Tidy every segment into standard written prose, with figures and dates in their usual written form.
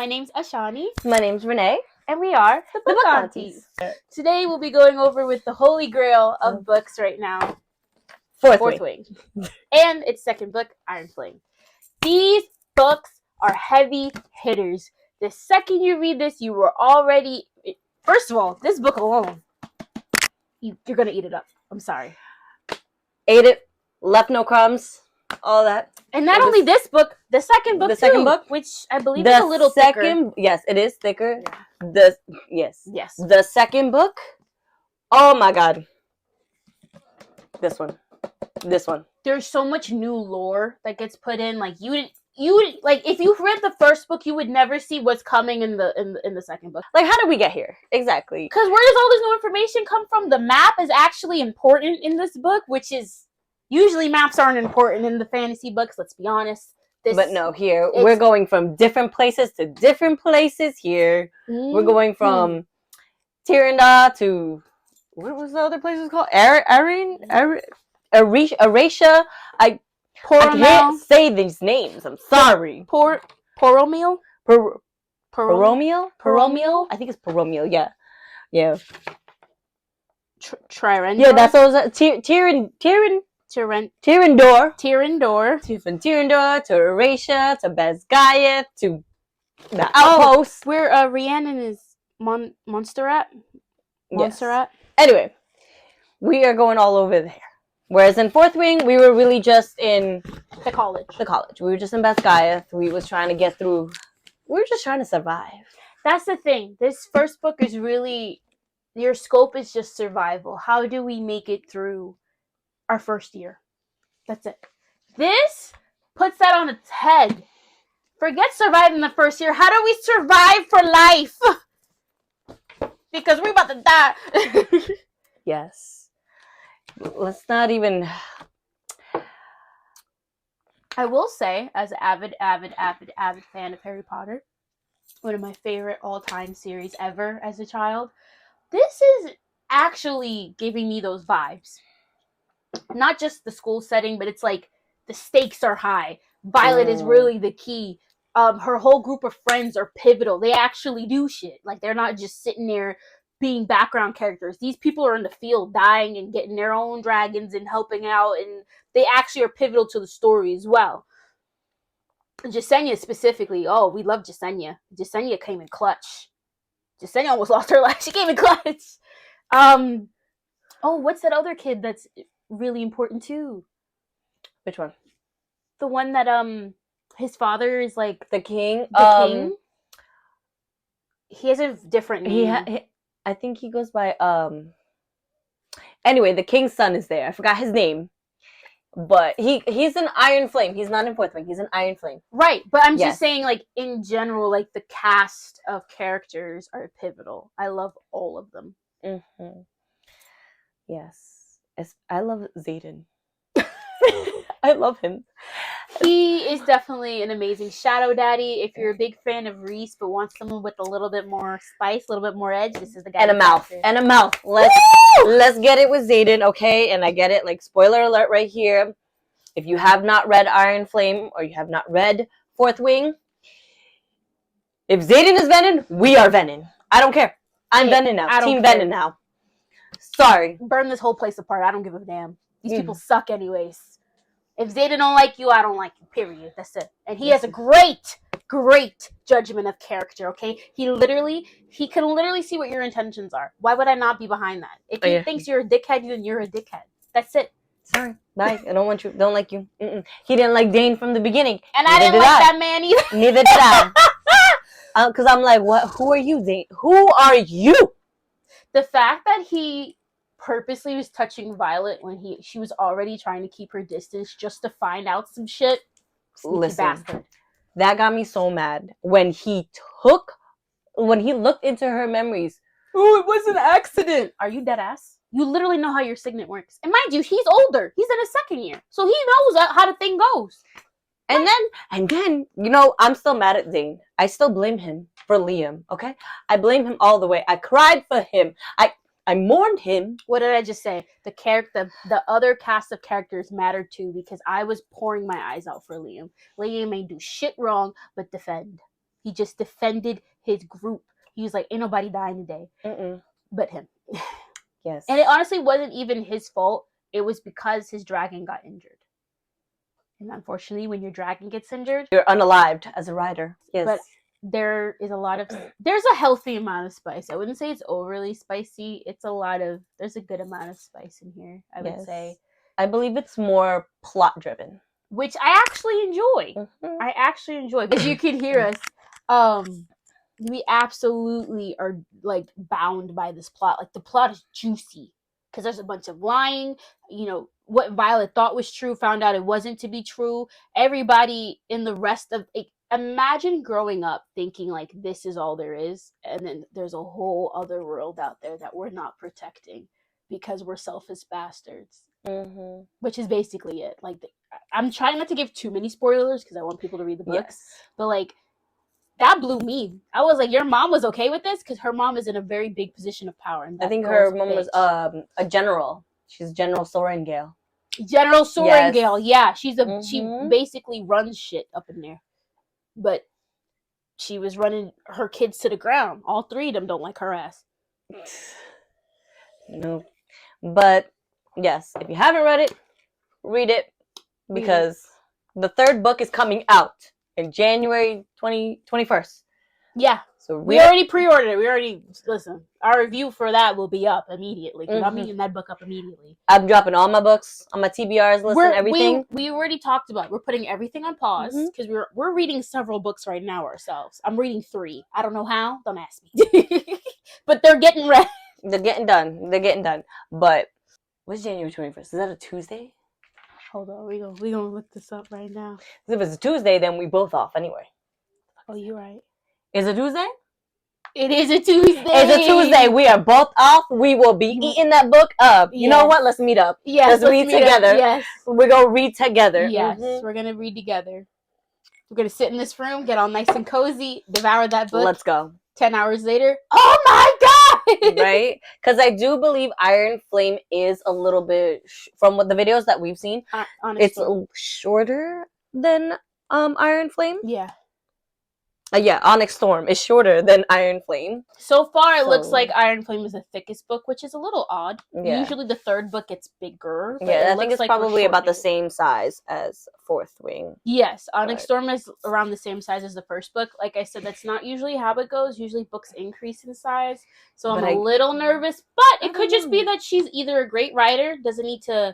My name's Ashani. My name's Renee. And we are the Book Aunties. Today we'll be going over with the holy grail of books right now. Fourth Wing. And its second book, Iron Flame. These books are heavy hitters. The second you read this, you were already... First of all, this book alone, you're going to eat it up. I'm sorry. Ate it, left no crumbs, all that. And not only this book, the second book, which I believe is a little thicker. Yes, it is thicker. Yeah. Yes. Yes. The second book, oh my god. This one. There's so much new lore that gets put in. Like you like if you read the first book, you would never see what's coming in the second book. Like, how did we get here? Exactly. Because where does all this new information come from? The map is actually important in this book, which is usually maps aren't important in the fantasy books. Let's be honest. But no, here we're going from different places to different places. Here we're going from Tiranda to what was the other place called? Erasia. I can't say these names. I'm sorry. Poromiel? Poromiel? I think it's Poromiel. Yeah. Trirendor? Yeah, that's what it was. Tirandor. From Tirandor to Erasia to Basgaia to the Outpost. Where Rhiannon is Montserrat? Yes. Anyway, we are going all over there. Whereas in Fourth Wing, we were really just in the college. We were just in Basgaia. We was trying to get through. We were just trying to survive. That's the thing. This first book is really, your scope is just survival. How do we make it through our first year? That's it. This puts that on its head. Forget surviving the first year. How do we survive for life? Because we're about to die. Yes. Let's not even... I will say, as an avid fan of Harry Potter, one of my favorite all-time series ever as a child, this is actually giving me those vibes. Not just the school setting, but it's like the stakes are high. Violet is really the key. Her whole group of friends are pivotal. They actually do shit. Like, they're not just sitting there being background characters. These people are in the field dying and getting their own dragons and helping out, and they actually are pivotal to the story as well. Jasenia specifically, we love Jasenia. Jasenia came in clutch. Jasenia almost lost her life. She came in clutch. What's that other kid that's really important too? Which one? The one that his father is like the king. King. He has a different name. I think he goes by Anyway, the king's son is there. I forgot his name. But he's an Iron Flame. He's not in Fourth Wing. He's an Iron Flame. Right. But I'm just saying, like, in general, like, the cast of characters are pivotal. I love all of them. Mm-hmm. Yes. I love Xaden. I love him. He is definitely an amazing shadow daddy. If you're a big fan of Reese but want someone with a little bit more spice, a little bit more edge, this is the guy. And a mouth. Let's get it with Xaden, okay? And I get it. Like, spoiler alert right here. If you have not read Iron Flame or you have not read Fourth Wing, if Xaden is Venom, we are Venom. I don't care. I'm Venom now. Team Venom now. Sorry. Burn this whole place apart. I don't give a damn. These people suck anyways. If Xaden don't like you, I don't like you, period. That's it. And he has a great judgment of character, okay? He can literally see what your intentions are. Why would I not be behind that? If he thinks you're a dickhead, then you're a dickhead. That's it. Sorry. Bye. I don't want you. Don't like you. He didn't like Dane from the beginning. And I didn't like that man either. Neither did I. Because I'm like, what? Who are you, Dane? Who are you? The fact that he purposely was touching Violet when she was already trying to keep her distance just to find out some shit. Listen, bastard. That got me so mad when he looked into her memories. Oh, it was an accident. Are you dead ass? You literally know how your signet works. And mind you, he's older. He's in his second year. So he knows how the thing goes. And then, I'm still mad at Zane. I still blame him for Liam, okay? I blame him all the way. I cried for him. I mourned him. What did I just say? The other cast of characters mattered too because I was pouring my eyes out for Liam. Liam may do shit wrong, but defend. He just defended his group. He was like, ain't nobody dying today but him. Yes. And it honestly wasn't even his fault. It was because his dragon got injured. And unfortunately, when your dragon gets injured, you're unalived as a rider. Yes. But there's a healthy amount of spice. I wouldn't say it's overly spicy. There's a good amount of spice in here, I would say. I believe it's more plot driven, which I actually enjoy. I actually enjoy, because you can hear us. We absolutely are like bound by this plot. Like, the plot is juicy because there's a bunch of lying. What Violet thought was true found out it wasn't to be true. Everybody in the rest of it, imagine growing up thinking like this is all there is, and then there's a whole other world out there that we're not protecting because we're selfish bastards. Which is basically it. Like, I'm trying not to give too many spoilers because I want people to read the books. But like, that blew me. I was like, your mom was okay with this? Because her mom is in a very big position of power. And I think her mom was a general. She's General Sorengale. General Sorengale, yeah. She basically runs shit up in there. But she was running her kids to the ground. All three of them don't like her ass. No. But yes, if you haven't read it, read it, because the third book is coming out in January 21st. Yeah. So we already pre-ordered it. Our review for that will be up immediately, because I'm reading that book up immediately. I'm dropping all my books on my TBRs list and everything. We already talked about it. We're putting everything on pause because we're reading several books right now ourselves. I'm reading 3. I don't know how. Don't ask me. But they're getting ready. They're getting done. But what's January 21st? Is that a Tuesday? Hold on. We gonna look this up right now. If it's a Tuesday, then we both off anyway. Oh, you're right. Is it Tuesday? It is a Tuesday. It's a Tuesday. We are both off. We will be eating that book up. You know what? Let's meet up. Yes, let's read together. Yes. We're going to read together. Yes, we're going to read together. We're going to sit in this room, get all nice and cozy, devour that book. Let's go. 10 hours later. Oh my God! Right? Because I do believe Iron Flame is a little bit, from what the videos that we've seen, it's shorter than Iron Flame. Yeah. Onyx Storm is shorter than Iron Flame. So far, it looks like Iron Flame is the thickest book, which is a little odd. Yeah. Usually the third book gets bigger. I think it's probably about the same size as Fourth Wing. Yes, Onyx Storm is around the same size as the first book. Like I said, that's not usually how it goes. Usually books increase in size. So I'm a little nervous, but it could just be that she's either a great writer, doesn't need to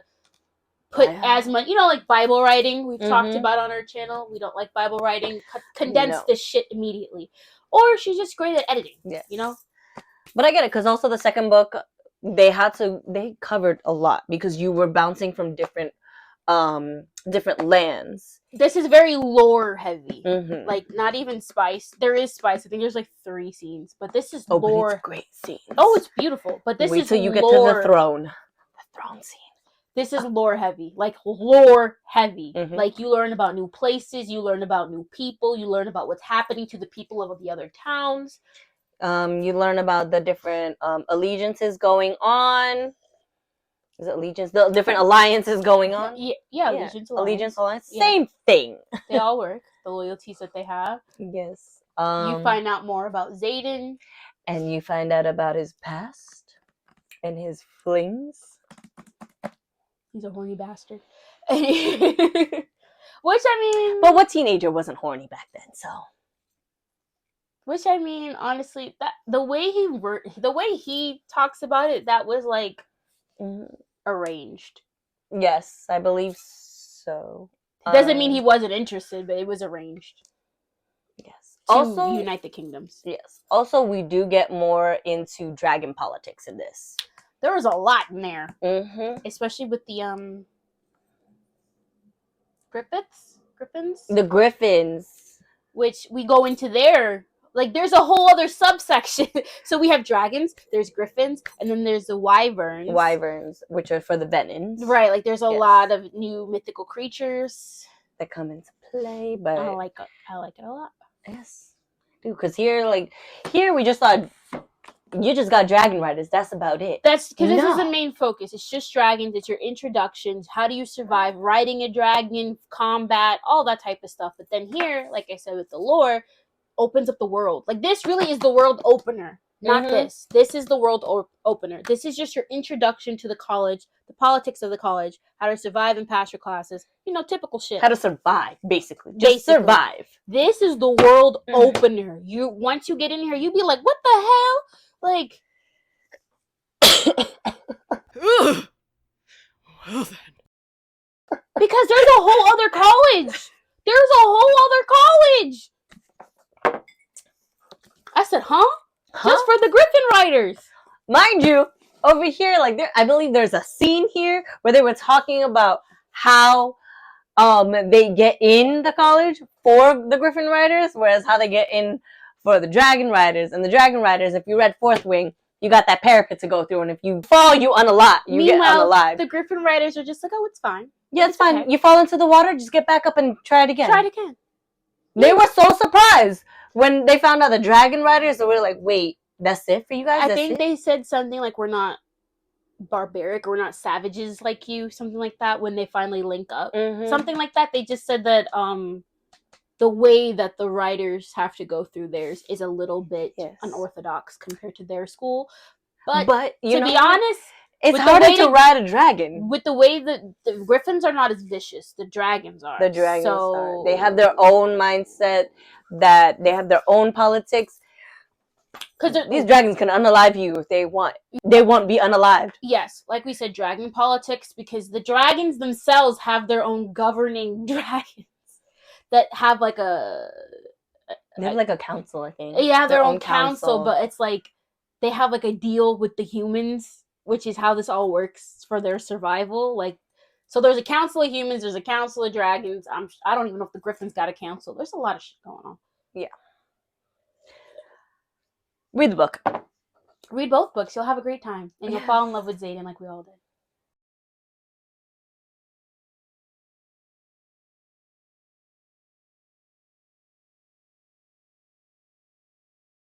put as much, like Bible writing we've talked about on our channel. We don't like Bible writing. Condense this shit immediately. Or she's just great at editing. Yes. But I get it, because also the second book, they covered a lot because you were bouncing from different lands. This is very lore heavy. Like, not even spice. There is spice. I think there's like 3 scenes, but this is lore. But it's great scenes. Oh, it's beautiful. But this Wait is till you get to the throne. The throne scene. This is lore heavy. Like, lore heavy. Like, you learn about new places, you learn about new people, you learn about what's happening to the people of the other towns. You learn about the different allegiances going on. Is it allegiance? The different alliances going on? Yeah. Allegiance, alliance. Yeah. Same thing. They all work. The loyalties that they have. Yes. You find out more about Xaden. And you find out about his past and his flings. He's a horny bastard. Which, I mean... But what teenager wasn't horny back then, so... Which, I mean, honestly, the way he talks about it, that was, like, arranged. Yes, I believe so. It doesn't mean he wasn't interested, but it was arranged. Yes. To unite the kingdoms. Yes. Also, we do get more into dragon politics in this. There was a lot in there. Especially with the, Griffins? The Griffins. Which we go into there. Like, there's a whole other subsection. So we have dragons, there's griffins, and then there's the wyverns. Wyverns, which are for the venons. Right, like, there's a lot of new mythical creatures that come into play, but... I like it a lot. Yes. Dude, because here we just thought... You just got dragon riders. That's about it. That's because this is the main focus. It's just dragons. It's your introductions. How do you survive riding a dragon, combat, all that type of stuff. But then here, like I said, with the lore, opens up the world. Like, this really is the world opener. Not this. This is the world opener. This is just your introduction to the college, the politics of the college, how to survive and pass your classes. You know, typical shit. How to survive, basically. Just survive. This is the world opener. Once you get in here, you be like, what the hell? Like, well then. Because there's a whole other college. There's a whole other college. I said, huh? Just for the Griffin Riders. Mind you, over here, like, I believe there's a scene here where they were talking about how they get in the college for the Griffin Riders, whereas how they get in for the Dragon Riders. And the Dragon Riders, if you read Fourth Wing, you got that parapet to go through, and if you fall, you unalive. You get unalived. The Griffin Riders are just like, oh, it's fine. Yeah, it's fine. Okay. You fall into the water, just get back up and try it again. Try it again. They were so surprised when they found out the Dragon Riders, they were like, wait, that's it for you guys? I think they said something like, we're not barbaric, or we're not savages like you, something like that, when they finally link up. Something like that. They just said that the way that the riders have to go through theirs is a little bit unorthodox compared to their school. But to be honest, it's harder to ride a dragon. With the way that the Griffins are not as vicious, the dragons are. The dragons are. They have their own mindset, that they have their own politics. Because these dragons can unalive you if they want. They won't be unalived. Yes, like we said, dragon politics, because the dragons themselves have their own governing dragons that have like they have like a council, I think. Yeah, their own council, but it's like they have like a deal with the humans, which is how this all works for their survival. Like, so there's a council of humans, there's a council of dragons. I don't even know if the Griffins got a council. There's a lot of shit going on. Yeah. Read the book. Read both books. You'll have a great time. And you'll fall in love with Xaden like we all did.